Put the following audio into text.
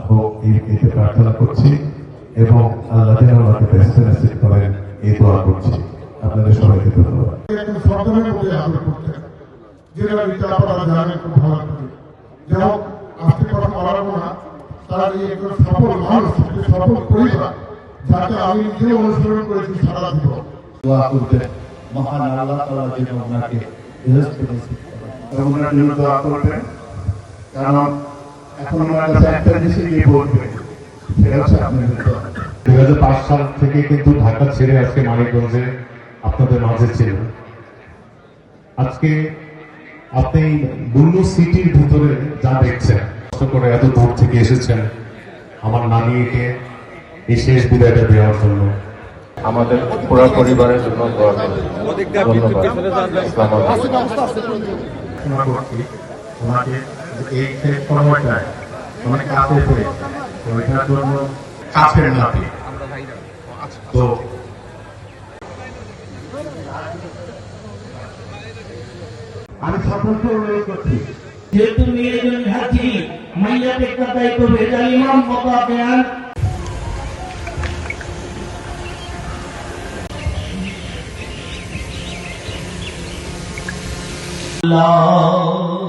হোক এতে প্রার্থনা করছি এবং আল্লাহ যেন ওনাকে ব্যস্ত নসিব করেন এই দোয়া করছি। আপনাদের সবাইকে ধন্যবাদ। যেটা আপনারা জানেন খুব ভালো করে, যাই হোক আজকে কথা বলাবো না, তার এই একজন সফল মানুষ, সফল পরিবার যাকে আমি নিজে অনুসরণ করেছি সারা জীবন। দোয়া করবেন মহান আল্লাহ তাআলা যেন ওনাকে দোয়া করবেন, কারণ এখন ওনার কাছে একটা জিনিস গিয়ে বলবে, সেটা হচ্ছে আপনাদের দোয়া। 2005 সাল থেকে কিন্তু ঢাকা ছেড়ে আজকে মানিকগঞ্জে আপনাদের মাঝে ছিলেন। আজকে আপনি বুল্লু সিটির ভিতরে যা দেখছেন, কষ্ট করে এত দূর থেকে এসেছেন আমার নানিকে এই শেষ বিদায়টা দেওয়ার জন্য। আমাদের পুরো পরিবারের জন্য দোয়া করবেন। ওনাকে এই শেষ সময়টায় অনেক কাছে পেয়েছে, ওইটার জন্য কাছের নাতি। তো আমি সকলকে অনুরোধ করছি, যেহেতু মেয়েজন হাজি মাইয়া টেক্কা দায়িত্ব ভেজাল ইমাম কথা বেয়ান আল্লাহ